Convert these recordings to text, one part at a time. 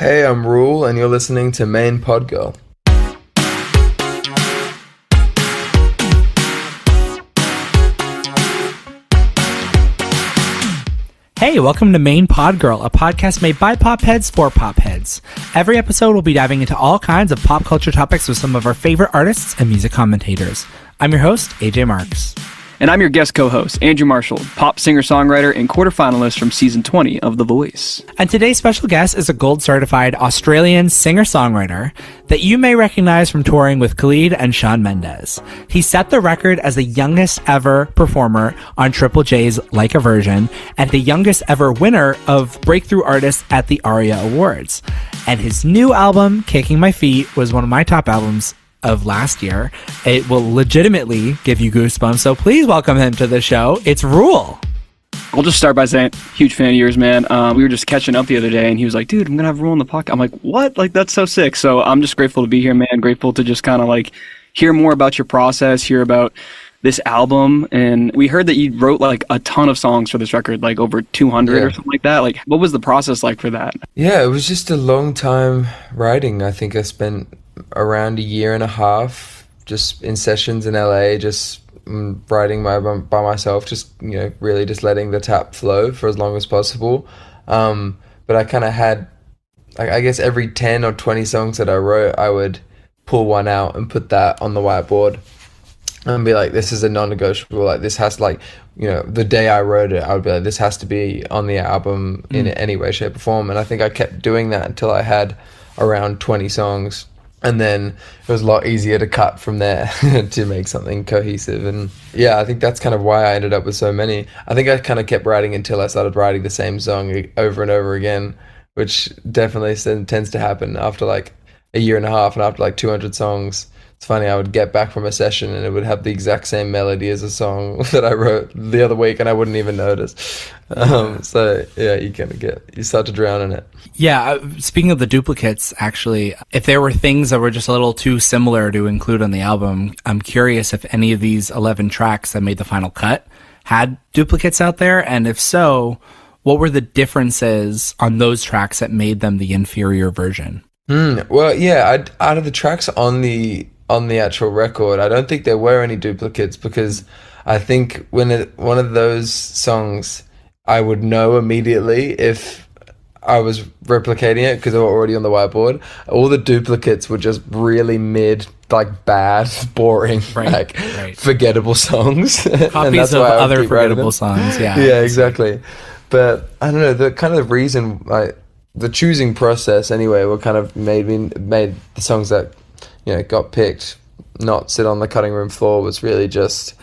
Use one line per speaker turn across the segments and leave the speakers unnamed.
Hey, I'm Ruel, and you're listening to Main Pod Girl.
Hey, welcome to Main Pod Girl, a podcast made by Popheads for Popheads. Every episode will be diving into all kinds of pop culture topics with some of our favorite artists and music commentators. I'm your host, AJ Marks.
And I'm your guest co-host, Andrew Marshall, pop singer-songwriter and quarterfinalist from season 20 of The Voice.
And today's special guest is a gold-certified Australian singer-songwriter that you may recognize from touring with Khalid and Shawn Mendes. He set the record as the youngest ever performer on Triple J's Like a Virgin and the youngest ever winner of Breakthrough Artist at the ARIA Awards. And his new album, Kicking My Feet, was one of my top albums of last year. It will legitimately give you goosebumps, so please welcome him to the show. It's Ruel.
I'll just start by saying, huge fan of yours, man. We were just catching up the other day, and he was like, dude, I'm going to have Ruel on the podcast. I'm like, what? Like, that's so sick. So I'm just grateful to be here, man. Grateful to just kind of like hear more about your process, hear about this album. And we heard that you wrote like a ton of songs for this record, like over 200 or something like that. Like, what was the process like for that?
Yeah, it was just a long time writing. I think I spent around a year and a half just in sessions in LA, just writing by myself, just really just letting the tap flow for as long as possible. But I kind of had, I guess every 10 or 20 songs that I wrote, I would pull one out and put that on the whiteboard and be like, this is a non-negotiable. Like, this has the day I wrote it, I would be like, this has to be on the album in any way, shape or form. And I think I kept doing that until I had around 20 songs. And then it was a lot easier to cut from there to make something cohesive. And yeah, I think that's kind of why I ended up with so many. I think I kind of kept writing until I started writing the same song over and over again, which definitely tends to happen after like a year and a half and after like 200 songs. It's funny, I would get back from a session and it would have the exact same melody as a song that I wrote the other week and I wouldn't even notice. So yeah, you start to drown in it.
Yeah, speaking of the duplicates, actually, if there were things that were just a little too similar to include on the album, I'm curious if any of these 11 tracks that made the final cut had duplicates out there, and if so, what were the differences on those tracks that made them the inferior version?
Well, yeah, out of the tracks on the actual record, I don't think there were any duplicates, because I think one of those songs, I would know immediately if I was replicating it because they were already on the whiteboard. All the duplicates were just really like bad, boring, forgettable songs.
Copies
and that's
of
why
other forgettable songs, yeah.
Yeah, exactly. But I don't know, the kind of reason, like the choosing process anyway, what kind of made the songs that got picked not sit on the cutting room floor was really just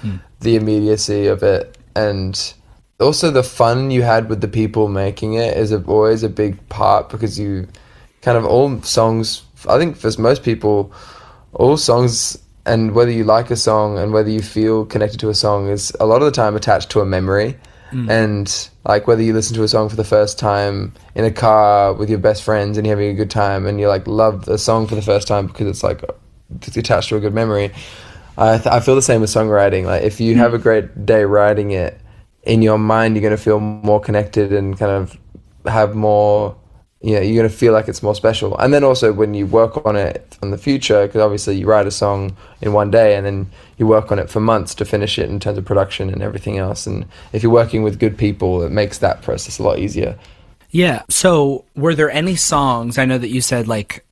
the immediacy of it, and also the fun you had with the people making it is always a big part, because you kind of, all songs, I think for most people, all songs, and whether you like a song and whether you feel connected to a song, is a lot of the time attached to a memory. And like whether you listen to a song for the first time in a car with your best friends and you're having a good time and you like love a song for the first time because it's attached to a good memory. I feel the same with songwriting. Like if you have a great day writing it, in your mind you're going to feel more connected and kind of have more, you're going to feel like it's more special. And then also when you work on it in the future, because obviously you write a song in one day and then you work on it for months to finish it in terms of production and everything else. And if you're working with good people, it makes that process a lot easier.
Yeah. So were there any songs, I know that you said like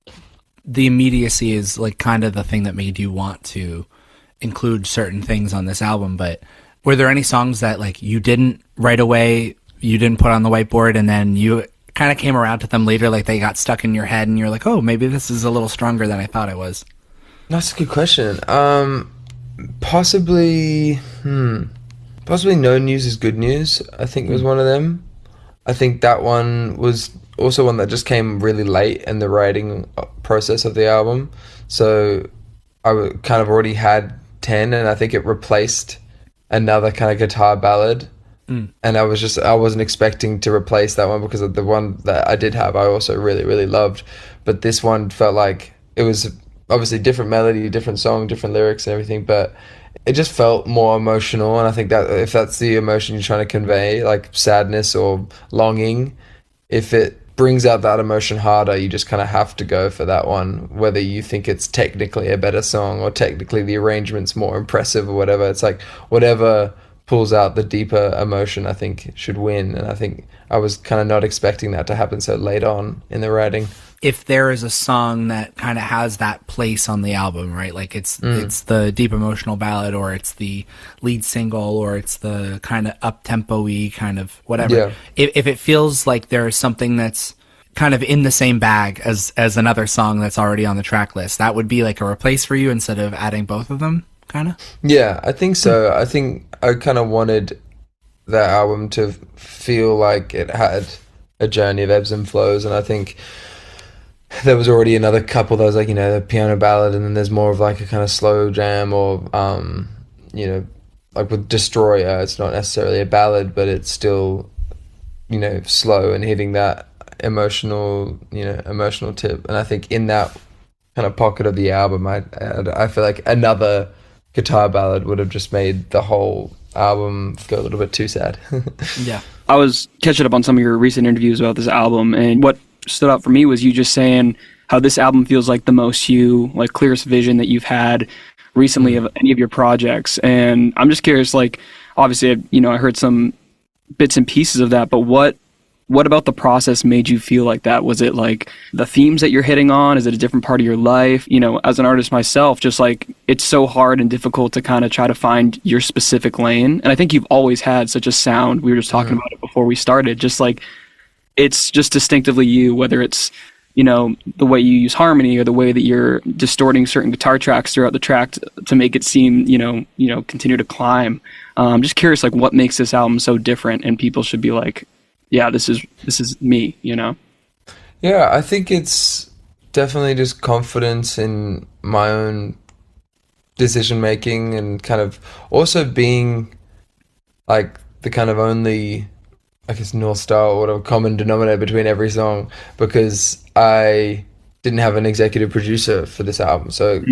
the immediacy is like kind of the thing that made you want to include certain things on this album, but were there any songs that like you didn't right away, you didn't put on the whiteboard, and then you kind of came around to them later, like they got stuck in your head and you're like, oh, maybe this is a little stronger than I thought it was?
That's a good question. Possibly No News is Good News, I think was one of them. I think that one was also one that just came really late in the writing process of the album. So I kind of already had 10, and I think it replaced another kind of guitar ballad. And I wasn't expecting to replace that one, because of the one that I did have, I also really, really loved. But this one felt like it was obviously different melody, different song, different lyrics and everything, but it just felt more emotional. And I think that if that's the emotion you're trying to convey, like sadness or longing, if it brings out that emotion harder, you just kind of have to go for that one, whether you think it's technically a better song or technically the arrangement's more impressive or whatever. It's like whatever pulls out the deeper emotion, I think, should win. And I think I was kind of not expecting that to happen so late on in the writing.
If there is a song that kind of has that place on the album, right? Like it's the deep emotional ballad, or it's the lead single, or it's the kind of up-tempo-y kind of whatever.
Yeah.
If it feels like there's something that's kind of in the same bag as another song that's already on the track list, that would be like a replace for you instead of adding both of them, kind of?
Yeah, I think so. I think I kind of wanted that album to feel like it had a journey of ebbs and flows, and I think there was already another couple that was like, the piano ballad, and then there's more of like a kind of slow jam, or like with Destroyer, it's not necessarily a ballad, but it's still slow and hitting that emotional tip. And I think in that kind of pocket of the album, I feel like another guitar ballad would have just made the whole album go a little bit too sad.
Yeah.
I was catching up on some of your recent interviews about this album, and what stood out for me was you just saying how this album feels like the most like clearest vision that you've had recently of any of your projects. And I'm just curious, like, obviously, I heard some bits and pieces of that, but what about the process made you feel like that? Was it like the themes that you're hitting on? Is it a different part of your life? As an artist myself, just like it's so hard and difficult to kind of try to find your specific lane. And I think you've always had such a sound. We were just talking about it before we started, just like it's just distinctively you, whether it's, the way you use harmony or the way that you're distorting certain guitar tracks throughout the track to make it seem, continue to climb. I'm just curious, like, what makes this album so different, and people should be like, yeah, this is me,
Yeah, I think it's definitely just confidence in my own decision making, and kind of also being like the kind of only, I guess, North Star or whatever common denominator between every song, because I didn't have an executive producer for this album. So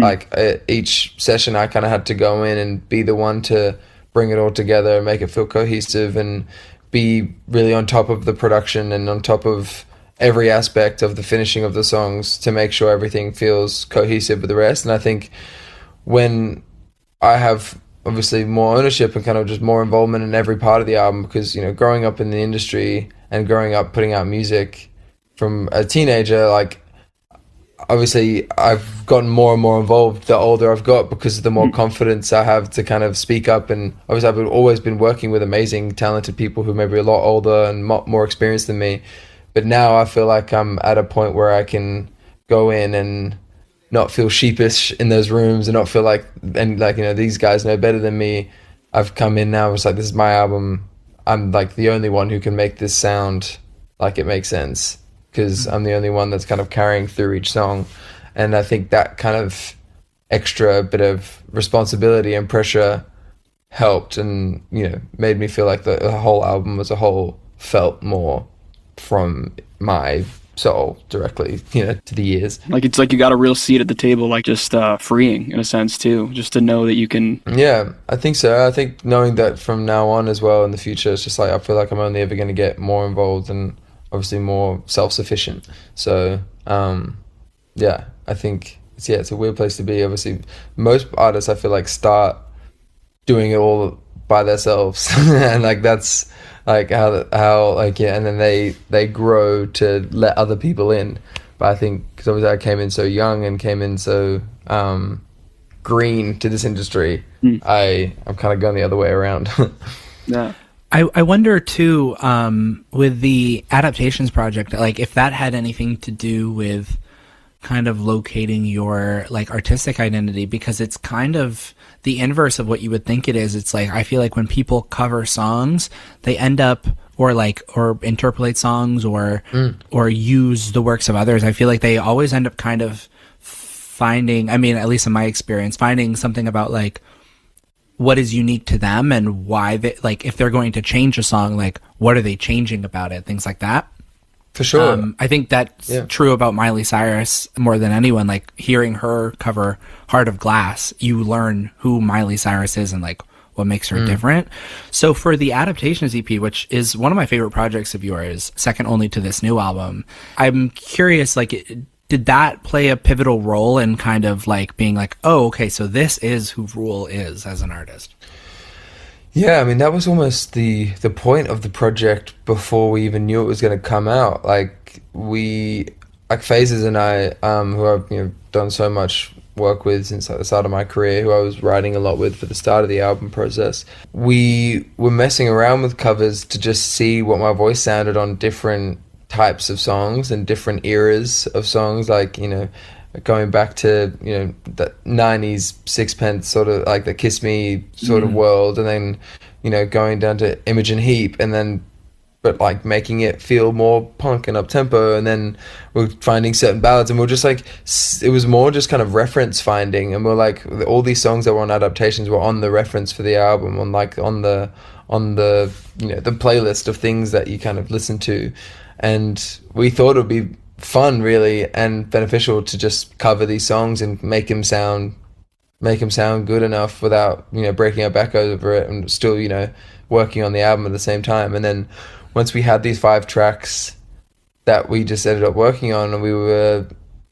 each session I kind of had to go in and be the one to bring it all together and make it feel cohesive, and be really on top of the production and on top of every aspect of the finishing of the songs to make sure everything feels cohesive with the rest. And I think when I have obviously more ownership and kind of just more involvement in every part of the album, because growing up in the industry and growing up putting out music from a teenager, like obviously I've gotten more and more involved the older I've got, because the more confidence I have to kind of speak up. And obviously I've always been working with amazing talented people who may be a lot older and more experienced than me, but now I feel like I'm at a point where I can go in and not feel sheepish in those rooms, and not feel like these guys know better than me. I've come in now, it's like, this is my album, I'm like the only one who can make this sound like it makes sense, because I'm the only one that's kind of carrying through each song. And I think that kind of extra bit of responsibility and pressure helped, and made me feel like the whole album as a whole felt more from my soul directly, to the ears.
Like, it's like you got a real seat at the table, like just freeing in a sense too, just to know that you can.
Yeah, I think so. I think knowing that from now on as well in the future, it's just like, I feel like I'm only ever going to get more involved and obviously more self-sufficient. So yeah, I think it's a weird place to be. Obviously most artists, I feel like, start doing it all by themselves and like that's like how like, yeah, and then they grow to let other people in. But I think because obviously I came in so young and came in so green to this industry, I'm kind of going the other way around.
Yeah.
I wonder too, with the Adaptations project, like if that had anything to do with kind of locating your like artistic identity, because it's kind of the inverse of what you would think it is. It's like, I feel like when people cover songs, they end up or interpolate songs or use the works of others. I feel like they always end up kind of finding, I mean, at least in my experience, finding something about like what is unique to them and why they, like, if they're going to change a song, like what are they changing about it, things like that.
For sure.
I think that's true about Miley Cyrus more than anyone. Like hearing her cover Heart of Glass, you learn who Miley Cyrus is and like what makes her different. So for the Adaptations EP, which is one of my favorite projects of yours, second only to this new album, I'm curious, like, did that play a pivotal role in kind of like being like, oh, okay, so this is who Ruel is as an artist?
Yeah, I mean, that was almost the point of the project before we even knew it was going to come out. Like, Phases and I, who I've done so much work with since the start of my career, who I was writing a lot with for the start of the album process, we were messing around with covers to just see what my voice sounded on different types of songs and different eras of songs, like, going back to, the 90s Sixpence, sort of like the Kiss Me sort of world, and then, going down to Imogen Heap, and then, but like making it feel more punk and up-tempo, and then we're finding certain ballads, and we're just like, it was more just kind of reference finding, and we're like, all these songs that were on Adaptations were on the reference for the album, on the the playlist of things that you kind of listen to, and we thought it would be fun, really, and beneficial to just cover these songs and make them sound good enough without breaking our back over it, and still working on the album at the same time. And then once we had these 5 tracks that we just ended up working on, and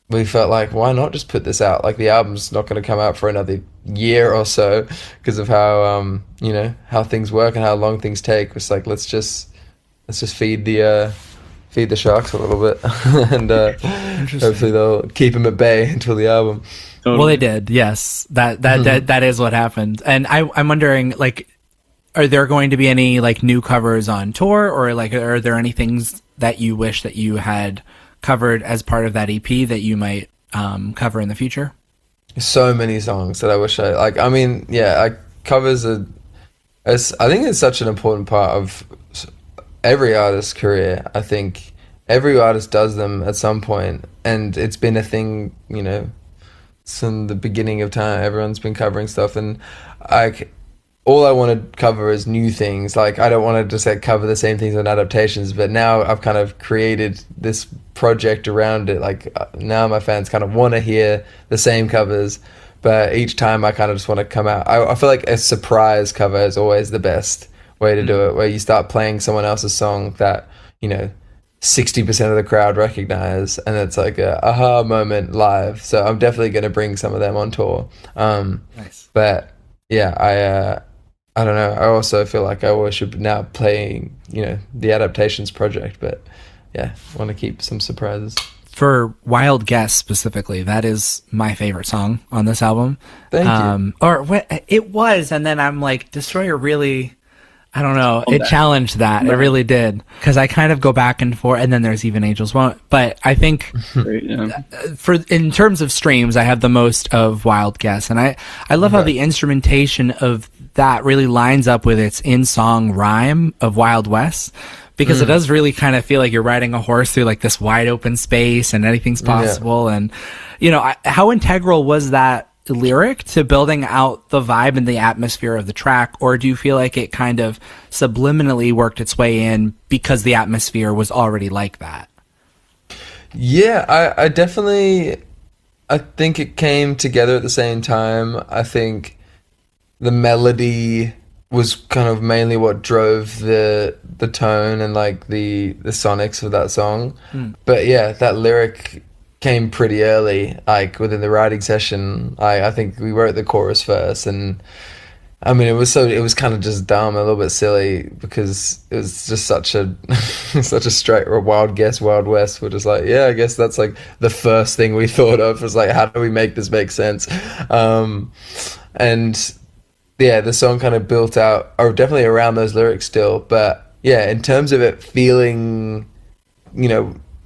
we felt like, why not just put this out? Like, the album's not going to come out for another year or so because of how how things work and how long things take. It's like, let's just feed the sharks a little bit, and hopefully they'll keep them at bay until the album.
Well, they did. Yes, that is what happened. And I'm wondering, like, are there going to be any like new covers on tour, or like, are there any things that you wish that you had covered as part of that EP that you might cover in the future?
So many songs that I wish I like. I mean, covers are. I think it's such an important part of every artist's career. I think every artist does them at some point, and it's been a thing, since the beginning of time. Everyone's been covering stuff, and all I want to cover is new things. Like, I don't want to just cover the same things on Adaptations, but now I've kind of created this project around it. Like, now my fans kind of want to hear the same covers, but each time I kind of just want to come out. I feel like a surprise cover is always the best way to do it, where you start playing someone else's song that 60% of the crowd recognize, and it's like a aha moment live. So I'm definitely going to bring some of them on tour.
Nice.
But yeah, I don't know, I also feel like I always should be now playing the Adaptations project, but yeah, I want to keep some surprises.
For Wild Guess specifically, that is my favorite song on this album.
Thank you.
Or it was, and then I'm like, Destroyer really, I don't know, it challenged that. Right. It really did. Because I kind of go back and forth, and then there's Even Angels Won't. But I think in terms of streams, I have the most of Wild Guess. And I love how the instrumentation of that really lines up with its in-song rhyme of Wild West. Because it does really kind of feel like you're riding a horse through like this wide open space and anything's possible. Yeah. And, how integral was that lyric to building out the vibe and the atmosphere of the track? Or do you feel like it kind of subliminally worked its way in because the atmosphere was already like that?
Yeah, I definitely, I think it came together at the same time. I think the melody was kind of mainly what drove the tone and like the sonics of that song. But yeah, that lyric came pretty early, like within the writing session. I think we wrote the chorus first, and I mean, it was kind of just dumb, a little bit silly, because it was just such a straight Wild Guess, Wild West. We're just like, yeah, I guess that's like the first thing we thought of, was like, how do we make this make sense? And yeah, the song kind of built out, or definitely around those lyrics still. But yeah, in terms of it feeling,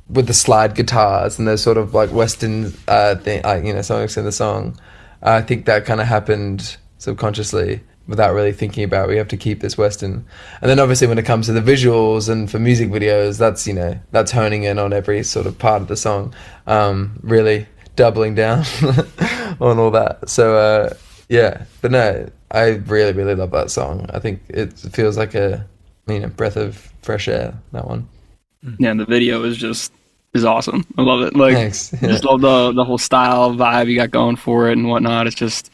with the slide guitars and those sort of like Western thing, sonics in the song, I think that kind of happened subconsciously without really thinking about it. We have to keep this Western. And then obviously when it comes to the visuals and for music videos, that's honing in on every sort of part of the song, really doubling down on all that. So yeah, but no, I really, really love that song. I think it feels like a breath of fresh air, that one.
Yeah, and the video is awesome. I love it. Like, thanks. Yeah. Just love the whole style vibe you got going for it and whatnot. It's just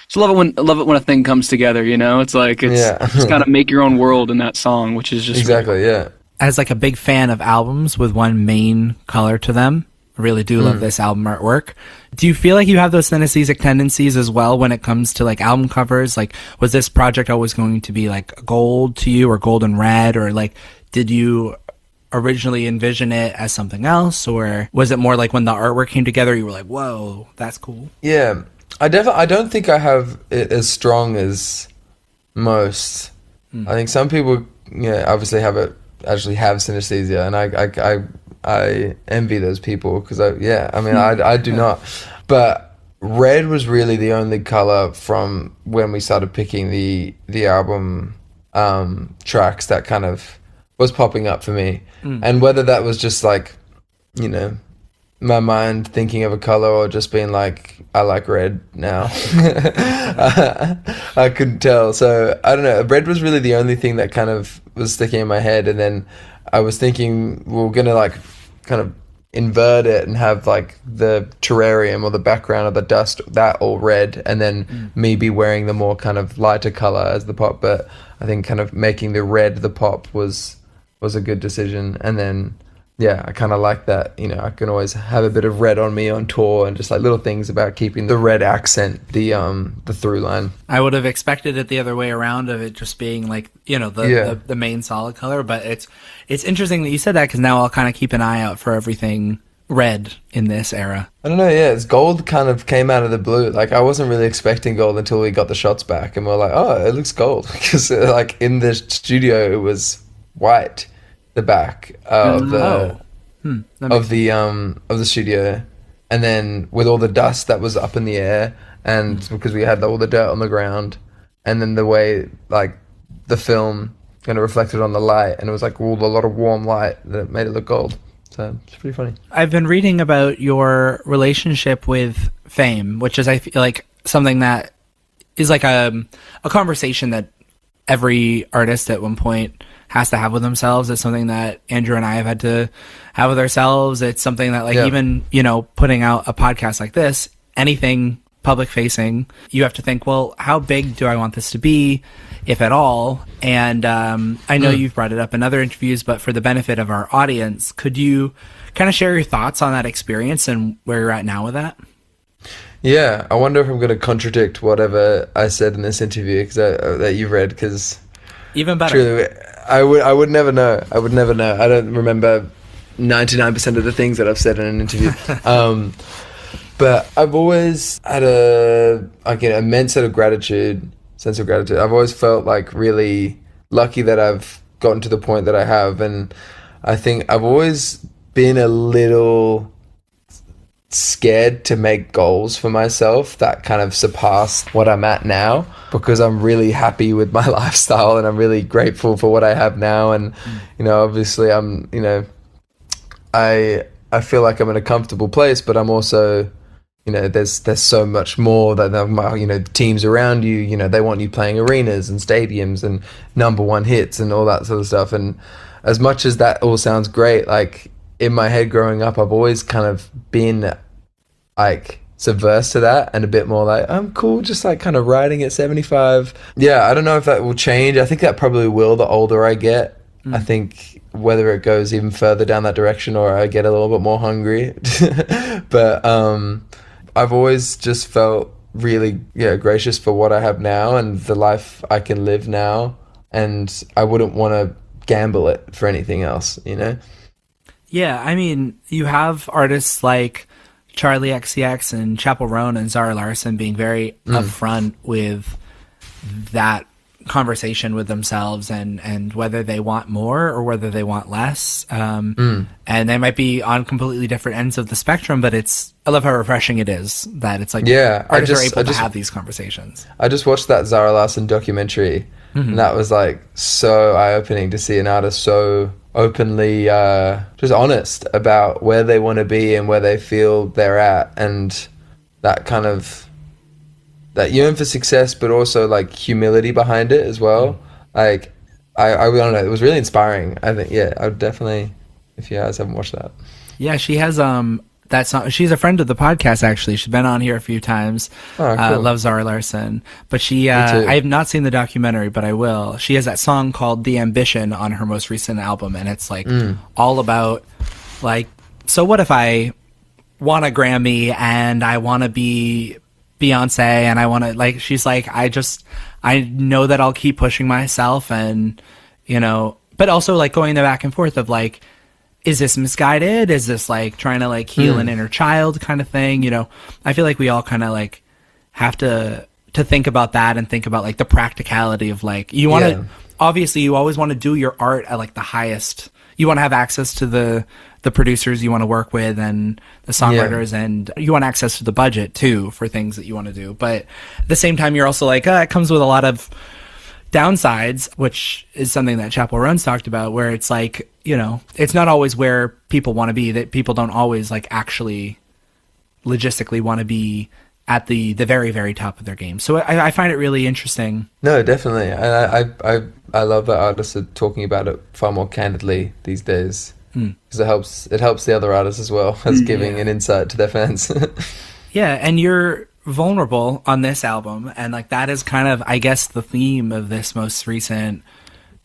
Just love it when a thing comes together, you know? It's like just kind of make your own world in that song, which is just
exactly,
really cool.
yeah.
As like a big fan of albums with one main color to them, I really do love this album artwork. Do you feel like you have those synesthetic tendencies as well when it comes to like album covers? Like, was this project always going to be like gold to you, or gold and red, or like did you originally envision it as something else, or was it more like when the artwork came together you were like, whoa, that's cool?
Yeah, I don't think I have it as strong as most. I think some people, obviously have synesthesia, and I envy those people because I do not. But red was really the only color from when we started picking the album tracks that kind of was popping up for me, and whether that was just like, my mind thinking of a color, or just being like, I like red now. I couldn't tell. So I don't know. Red was really the only thing that kind of was sticking in my head. And then I was thinking we were going to like kind of invert it and have like the terrarium or the background of the dust, that all red, and then me be wearing the more kind of lighter color as the pop. But I think kind of making the red the pop was a good decision. And then I kind of like that, I can always have a bit of red on me on tour, and just like little things about keeping the red accent, the through line.
I would have expected it the other way around, of it just being like, the main solid color, but it's interesting that you said that, because now I'll kind of keep an eye out for everything red in this era.
I don't know, it's gold kind of came out of the blue. Like, I wasn't really expecting gold until we got the shots back, and we're like, oh, it looks gold, because like in the studio it was white. The back of the studio, and then with all the dust that was up in the air, and because we had all the dirt on the ground, and then the way like the film kind of reflected on the light, and it was like a lot of warm light that made it look gold. So it's pretty funny.
I've been reading about your relationship with fame, which is, I feel like, something that is like a conversation that every artist at one point has to have with themselves. It's something that Andrew and I have had to have with ourselves. It's something that even, putting out a podcast like this, anything public facing, you have to think, well, how big do I want this to be, if at all? And I know you've brought it up in other interviews, but for the benefit of our audience, could you kind of share your thoughts on that experience and where you're at now with that?
Yeah, I wonder if I'm going to contradict whatever I said in this interview that you read, because
even better.
Truly, I would never know. I would never know. I don't remember 99% of the things that I've said in an interview. But I've always had an immense sense of gratitude. I've always felt like really lucky that I've gotten to the point that I have, and I think I've always been a little scared to make goals for myself that kind of surpass what I'm at now, because I'm really happy with my lifestyle and I'm really grateful for what I have now. And obviously I'm I feel like I'm in a comfortable place, but I'm also there's so much more that teams around you, they want you playing arenas and stadiums and number one hits and all that sort of stuff. And as much as that all sounds great, like in my head growing up, I've always kind of been like subverse to that, and a bit more like, I'm cool just like kind of riding at 75. I don't know if that will change. I think that probably will the older I get. I think whether it goes even further down that direction or I get a little bit more hungry. But I've always just felt really gracious for what I have now and the life I can live now, and I wouldn't want to gamble it for anything else,
Yeah, I mean, you have artists like Charlie XCX and Chappell Roan and Zara Larsson being very upfront with that conversation with themselves and whether they want more or whether they want less. And they might be on completely different ends of the spectrum, but I love how refreshing it is that it's like artists are able to have these conversations.
I just watched that Zara Larsson documentary, and that was like so eye-opening to see an artist so openly just honest about where they want to be and where they feel they're at, and that kind of that yearn for success, but also like humility behind it as well. Like I don't know, it was really inspiring. I think I would definitely, if you guys haven't watched that.
Yeah, she has that song. She's a friend of the podcast, actually. She's been on here a few times.
Oh, cool.
Loves Zara Larsson. But she, I have not seen the documentary, but I will. She has that song called The Ambition on her most recent album, and it's like all about like, so what if I want a Grammy and I want to be Beyonce and I want to, like, she's like, I know that I'll keep pushing myself, and, you know, but also like going the back and forth of like, is this misguided? Is this like trying to like heal an inner child kind of thing? You know, I feel like we all kind of like have to think about that and think about like the practicality of like, you want to, obviously you always want to do your art at like the highest, you want to have access to the producers you want to work with and the songwriters, and you want access to the budget too for things that you want to do. But at the same time, you're also like, it comes with a lot of downsides, which is something that Chapel Roan's talked about, where it's like, you know, it's not always where people want to be, that people don't always like actually logistically want to be at the very, very top of their game. So I find it really interesting.
No, definitely. And I love that artists are talking about it far more candidly these days, because it helps the other artists as well as giving an insight to their fans.
Yeah, and you're vulnerable on this album, and like that is kind of, I guess, the theme of this most recent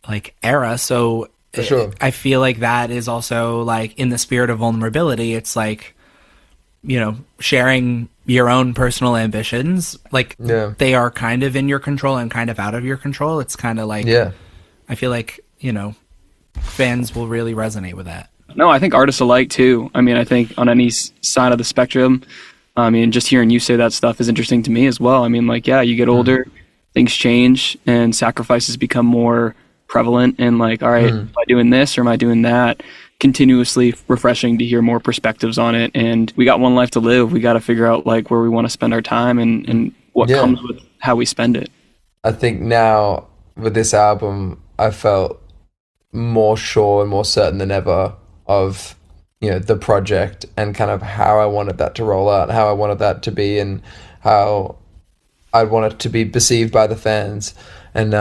like era. So
for sure,
I feel like that is also like in the spirit of vulnerability. It's like, you know, sharing your own personal ambitions, like they are kind of in your control and kind of out of your control. It's kind of like, I feel like, you know, fans will really resonate with that.
No, I think artists alike too. I mean, I think on any side of the spectrum, I mean, just hearing you say that stuff is interesting to me as well. I mean, like, yeah, you get older, things change, and sacrifices become more prevalent. And like, all right, am I doing this or am I doing that? Continuously refreshing to hear more perspectives on it. And we got one life to live. We got to figure out like where we want to spend our time and what comes with how we spend it.
I think now with this album, I felt more sure and more certain than ever of, you know, the project and kind of how I wanted that to roll out, how I wanted that to be, and how I wanted it to be perceived by the fans. And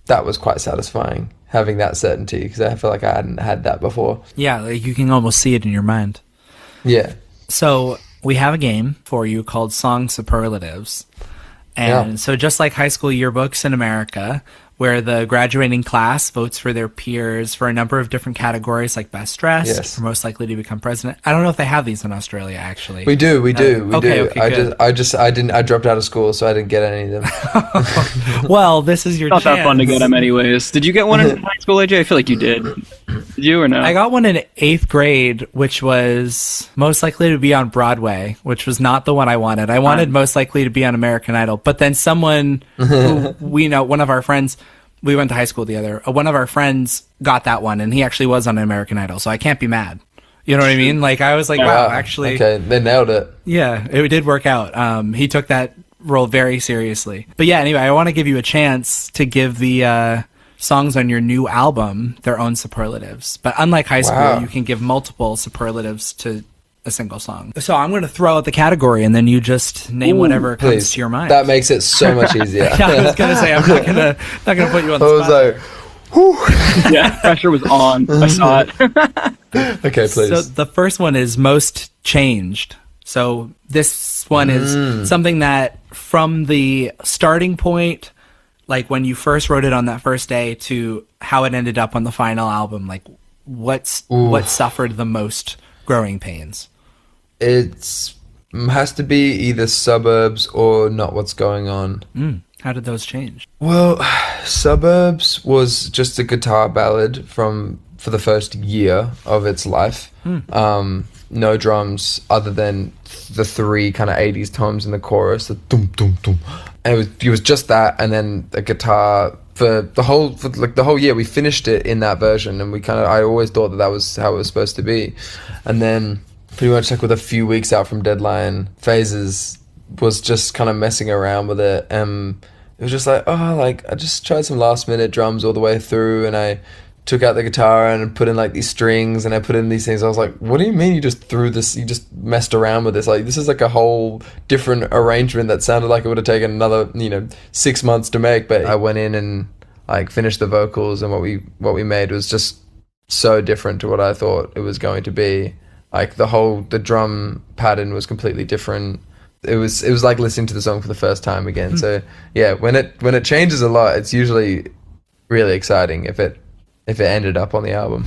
that was quite satisfying, having that certainty, because I feel like I hadn't had that before.
Yeah, like you can almost see it in your mind.
Yeah.
So we have a game for you called Song Superlatives. And so just like high school yearbooks in America, where the graduating class votes for their peers for a number of different categories, like best dressed, or most likely to become president. I don't know if they have these in Australia, actually.
We do.
Okay,
I dropped out of school, so I didn't get any of them.
Well, this is your
chance. Not that fun to get them anyways. Did you get one in high school, AJ? I feel like you did. Did you or no?
I got one in 8th grade, which was most likely to be on Broadway, which was not the one I wanted. I wanted most likely to be on American Idol. But then someone who we know, one of our friends, we went to high school together, one of our friends got that one, and he actually was on American Idol, so I can't be mad. You know what I mean? Like, I was like, wow, actually.
Okay, they nailed it.
Yeah, it did work out. He took that role very seriously. But yeah, anyway, I want to give you a chance to give the songs on your new album their own superlatives. But unlike high school, you can give multiple superlatives to a single song. So I'm going to throw out the category, and then you just name whatever comes to your mind.
That makes it so much easier.
Yeah, I was going to say, I'm not gonna put you on the spot.
I was like, whew.
Yeah, pressure was on. I saw it.
Okay, please.
So the first one is most changed. So this one is something that from the starting point, like when you first wrote it on that first day, to how it ended up on the final album, like what suffered the most growing pains?
It has to be either Suburbs or Not What's Going On.
How did those change?
Well, Suburbs was just a guitar ballad for the first year of its life. No drums other than the 3 kind of 80s tones in the chorus, the dum dum dum. And it was just that, and then a guitar for the whole year. We finished it in that version, and I always thought that was how it was supposed to be. And then pretty much like with a few weeks out from deadline, Phases was just kind of messing around with it, and it was just like, I just tried some last minute drums all the way through, and I took out the guitar and put in like these strings, and I put in these things. I was like, what do you mean you just threw this, you just messed around with this? Like, this is like a whole different arrangement that sounded like it would have taken another 6 months to make. But I went in and like finished the vocals, and what we made was just so different to what I thought it was going to be. Like the drum pattern was completely different. It was like listening to the song for the first time again. So yeah, when it changes a lot, it's usually really exciting if it ended up on the album.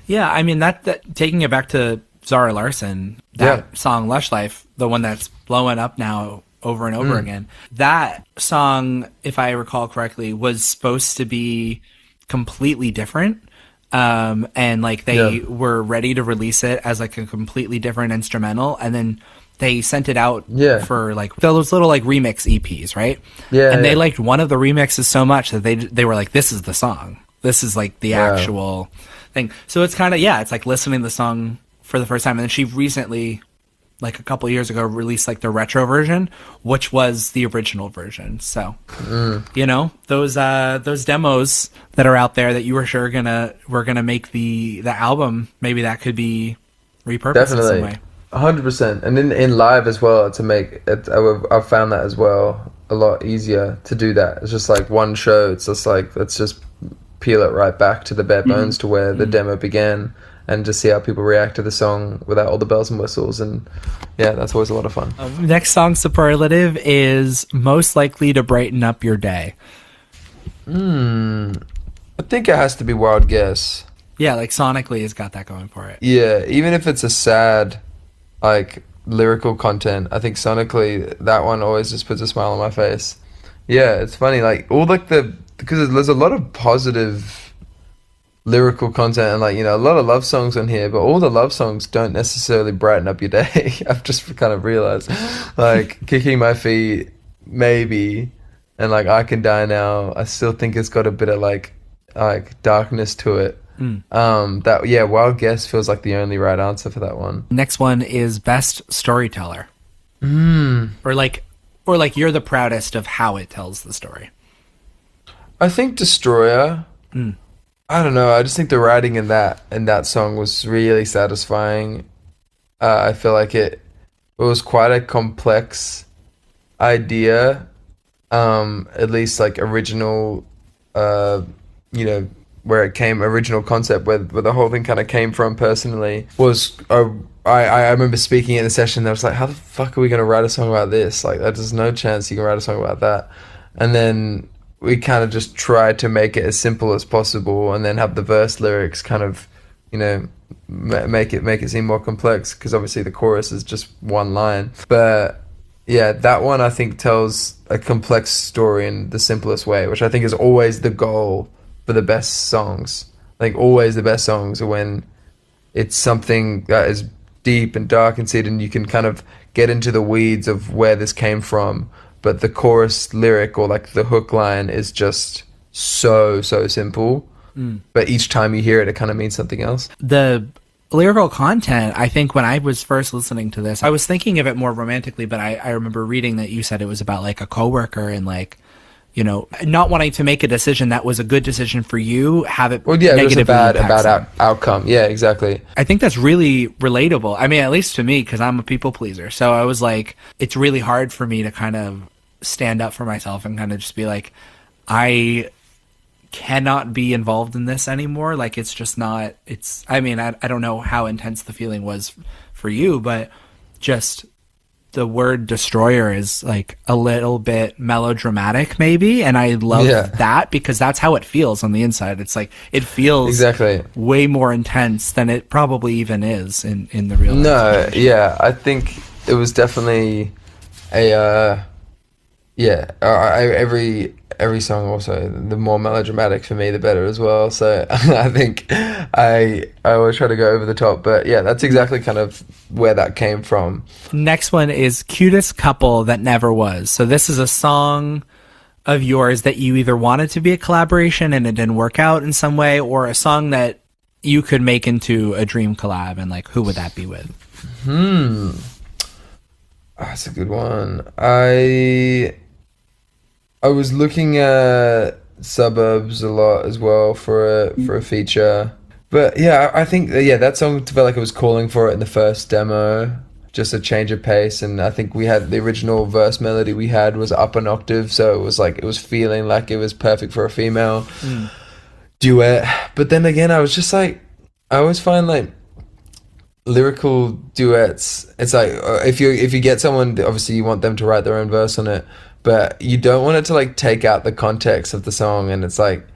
Yeah, I mean that taking it back to Zara Larsson, that song Lush Life, the one that's blowing up now over and over again. That song, if I recall correctly, was supposed to be completely different. And like they were ready to release it as like a completely different instrumental, and then they sent it out for like those little like remix EPs, right? Yeah. And they liked one of the remixes so much that they were like, this is the song. This is like the actual thing. So it's kind of, it's like listening to the song for the first time. And then she recently, like a couple years ago, released like the retro version, which was the original version. So, you know, those demos that are out there that you were sure were gonna make the album, maybe that could be repurposed in some way.
100%. And in live as well, to make it, I've found that as well a lot easier to do that. It's just like one show. It's just like, let's just peel it right back to the bare bones to where the demo began, and just see how people react to the song without all the bells and whistles. And yeah, that's always a lot of fun.
Next song, Superlative, is most likely to brighten up your day.
I think it has to be Wild Guess.
Yeah, like sonically it's got that going for it.
Yeah, even if it's a sad, like, lyrical content, I think sonically that one always just puts a smile on my face. Yeah, it's funny, like, all like because there's a lot of positive lyrical content and, like, you know, a lot of love songs on here, but all the love songs don't necessarily brighten up your day. I've just kind of realized, like, Kicking My Feet, maybe, and like I Can Die Now, I still think it's got a bit of like darkness to it. Wild Guess feels like the only right answer for that one.
Next one is Best Storyteller. Or like you're the proudest of how it tells the story.
I think Destroyer. I don't know. I just think the writing in that song was really satisfying. I feel like it was quite a complex idea. At least like original, you know, where it came, original concept, where the whole thing kind of came from personally, was I remember speaking in the session, I was like, how the fuck are we going to write a song about this? Like, there's no chance you can write a song about that. And then we kind of just tried to make it as simple as possible, and then have the verse lyrics kind of, you know, make it seem more complex, because obviously the chorus is just one line. But yeah, that one I think tells a complex story in the simplest way, which I think is always the goal for the best songs. I think always the best songs are when it's something that is deep and dark and seated, and you can kind of get into the weeds of where this came from, but the chorus lyric or like the hook line is just so simple. But each time you hear it, it kind of means something else.
The lyrical content, I think when I was first listening to this, I was thinking of it more romantically, but I remember reading that you said it was about like a coworker and like, you know, not wanting to make a decision that was a good decision for you, have it
it was a bad outcome. Yeah, exactly.
I think that's really relatable. I mean, at least to me, because I'm a people pleaser. So I was like, it's really hard for me to kind of stand up for myself and kind of just be like, I cannot be involved in this anymore. Like, it's just not, I mean, I don't know how intense the feeling was for you, but just the word destroyer is like a little bit melodramatic maybe, and I love that, because that's how it feels on the inside. It's like, it feels exactly way more intense than it probably even is in the real life.
I think it was definitely every song also, the more melodramatic for me, the better as well. So I think I always try to go over the top, but yeah, that's exactly kind of where that came from.
Next one is Cutest Couple That Never Was. So this is a song of yours that you either wanted to be a collaboration and it didn't work out in some way, or a song that you could make into a dream collab, and like, who would that be with?
That's a good one. I was looking at Suburbs a lot as well for a feature. But yeah, I think that song felt like it was calling for it in the first demo, just a change of pace. And I think we had the original verse melody we had was up an octave, so it was like, it was feeling like it was perfect for a female duet. But then again, I was just like, I always find like lyrical duets, it's like if you get someone, obviously you want them to write their own verse on it, but you don't want it to like take out the context of the song. And it's like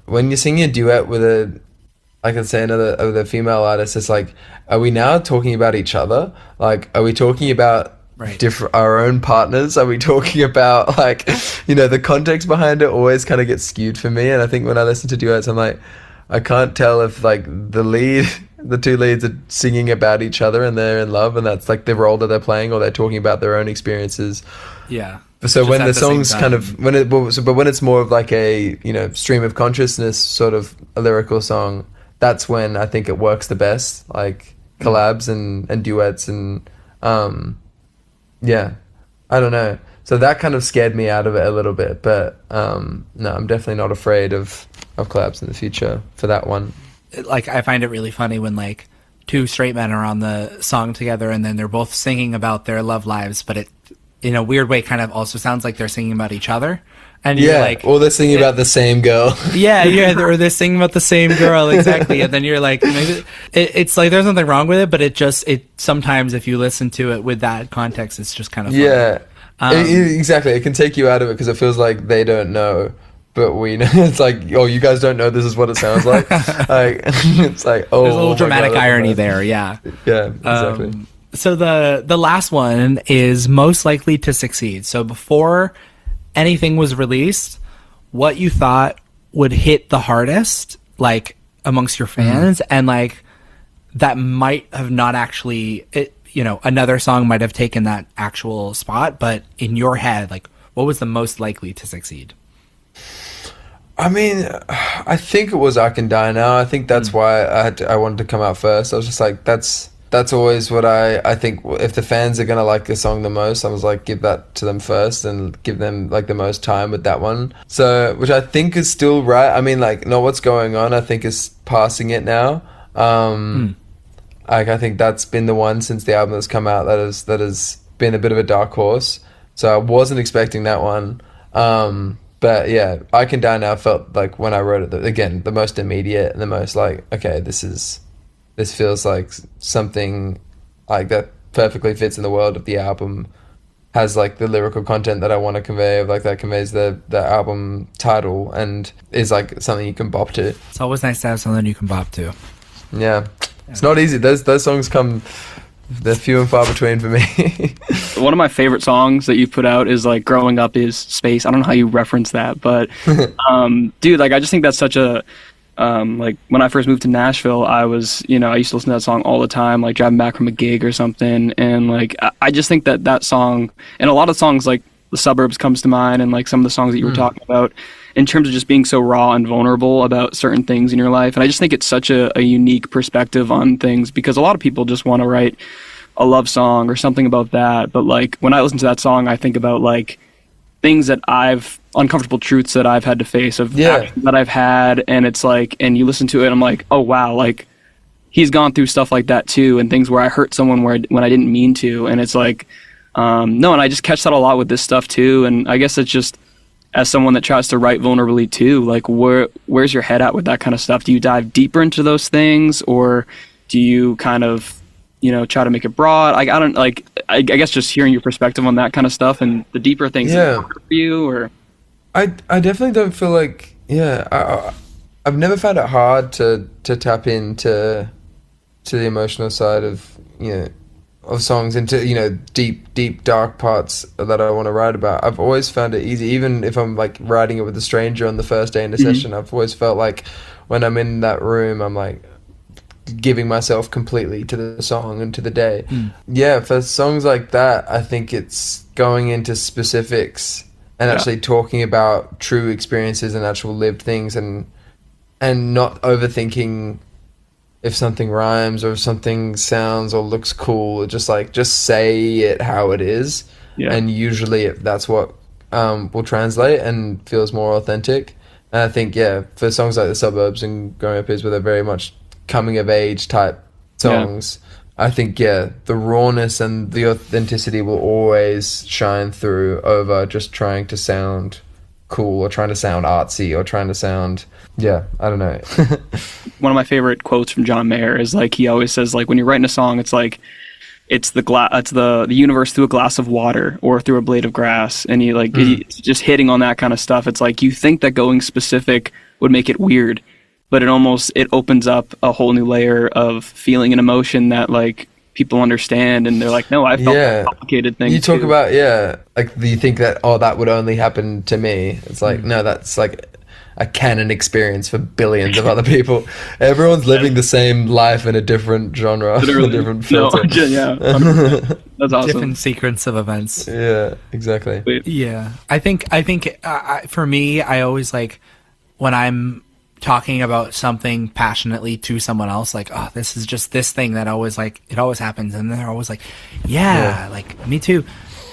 when you're singing a duet with a, I can say another of the female artists, it's like, are we now talking about each other? Like, are we talking about
Right.
different our own partners? Are we talking about like, the context behind it always kind of gets skewed for me. And I think when I listen to duets, I'm like, I can't tell if like the two leads are singing about each other and they're in love and that's like the role that they're playing, or they're talking about their own experiences.
Yeah.
So
Just
when
at
the
same
song's
time.
kind of but when it's more of like a stream of consciousness sort of a lyrical song, that's when I think it works the best, like collabs and duets and yeah, I don't know. So that kind of scared me out of it a little bit, but no, I'm definitely not afraid of collabs in the future for that one.
Like, I find it really funny when like two straight men are on the song together and then they're both singing about their love lives, but it in a weird way kind of also sounds like they're singing about each other. And you're like,
or they're singing about the same girl.
yeah, they're singing about the same girl, exactly. And then you're like, maybe it's like there's nothing wrong with it, but it sometimes if you listen to it with that context, it's just kind of funny.
Yeah, exactly. It can take you out of it because it feels like they don't know, but we know. It's like, oh, you guys don't know this is what it sounds like. Like it's like, oh,
There's a little
my
dramatic
God,
irony there, yeah.
Yeah, exactly.
So the last one is most likely to succeed. So before anything was released, what you thought would hit the hardest, like amongst your fans, and like that might have not actually, another song might have taken that actual spot, but in your head, like what was the most likely to succeed?
I mean, I think it was I Can Die Now. I think that's why I wanted to come out first. I was just like, that's always what I think. If the fans are gonna like the song the most, I was like, give that to them first and give them like the most time with that one. So, which I think is still right. I mean, like, not What's Going On, I think is passing it now. Like, I think that's been the one since the album has come out that has been a bit of a dark horse. So I wasn't expecting that one. But yeah, I Can Die Now felt like when I wrote it, again, the most immediate and the most like, okay, this feels like something like that perfectly fits in the world of the album, has like the lyrical content that I want to convey, of like that conveys the album title and is like something you can bop to.
It's always nice to have something you can bop to.
Yeah. It's not easy. Those songs they're few and far between for me.
One of my favorite songs that you've put out is like Growing Up is Space. I don't know how you reference that, but dude, like I just think that's such a like when I first moved to Nashville, I used to listen to that song all the time, like driving back from a gig or something. And like, I just think that song, and a lot of songs like The Suburbs comes to mind, and like some of the songs that you were talking about in terms of just being so raw and vulnerable about certain things in your life. And I just think it's such a unique perspective on things, because a lot of people just want to write a love song or something about that. But like when I listen to that song, I think about like things that uncomfortable truths that I've had to face, of actions that I've had, and it's like, and you listen to it, I'm like, oh wow, like he's gone through stuff like that too, and things where I hurt someone when I didn't mean to, and it's like, no, and I just catch that a lot with this stuff too, and I guess it's just, as someone that tries to write vulnerably too, like where's your head at with that kind of stuff? Do you dive deeper into those things, or do you kind of, try to make it broad? Like, I don't, like, I guess just hearing your perspective on that kind of stuff and the deeper things that for you, or...
I definitely don't feel like, I've never found it hard to tap into the emotional side of, of songs, into, deep, dark parts that I want to write about. I've always found it easy, even if I'm like writing it with a stranger on the first day in a session. I've always felt like when I'm in that room, I'm like giving myself completely to the song and to the day. Yeah, for songs like that, I think it's going into specifics and actually talking about true experiences and actual lived things, and not overthinking if something rhymes or if something sounds or looks cool. Just say it how it is, and usually that's what will translate and feels more authentic. And I think for songs like The Suburbs and Growing Up Is, where they're very much coming of age type songs, I think the rawness and the authenticity will always shine through over just trying to sound cool or trying to sound artsy or trying to sound, I don't know.
One of my favorite quotes from John Mayer is like, he always says, like, when you're writing a song, it's like, it's the universe through a glass of water or through a blade of grass. And he's just hitting on that kind of stuff. It's like, you think that going specific would make it weird, but it opens up a whole new layer of feeling and emotion that like people understand, and they're like, no, I felt that complicated thing.
You talk about, like, you think that, that would only happen to me. It's like, no, that's like a canon experience for billions of other people. Everyone's living the same life in a different genre, a different filter.
That's awesome.
Different sequence of events.
Yeah, exactly.
Yeah, I think for me, I always like when I'm talking about something passionately to someone else, like, oh, this is just this thing that always, like, it always happens, and they're always like, like, me too.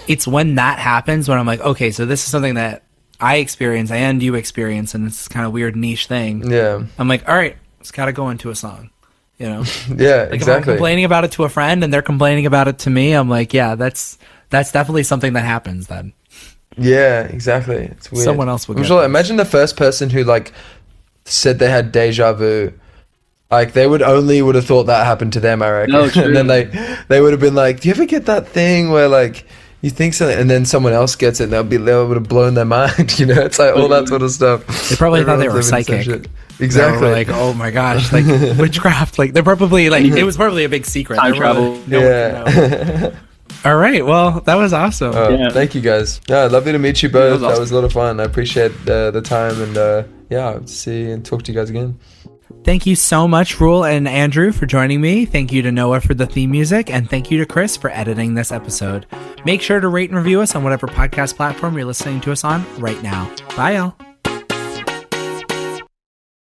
It's when that happens when I'm like, okay, so this is something that I experience and you experience, and it's kind of weird niche thing. Yeah, I'm like, all right, it's got to go into a song, you know?
Yeah,
like,
exactly.
If I'm complaining about it to a friend and they're complaining about it to me, I'm like, yeah, that's definitely something that happens then.
Yeah, exactly. It's weird.
Someone else will get
sure, imagine the first person who like said they had deja vu. Like, they would have thought that happened to them, I reckon.
No, true.
And then they would have been like, do you ever get that thing where like you think something and then someone else gets it and they would have blown their mind, you know? It's like all that sort of stuff.
They probably thought they were psychic.
Exactly.
They were like, oh my gosh, like witchcraft. Like, they're probably like, it was probably a big secret.
Time travel.
All right, well, that was awesome.
Thank you guys. Lovely to meet you both. That was a lot of fun. I appreciate the time, and I'll see and talk to you guys again.
Thank you so much, Ruel and Andrew, for joining me. Thank you to Noah for the theme music, and thank you to Chris for editing this episode. Make sure to rate and review us on whatever podcast platform you're listening to us on right now. Bye, y'all.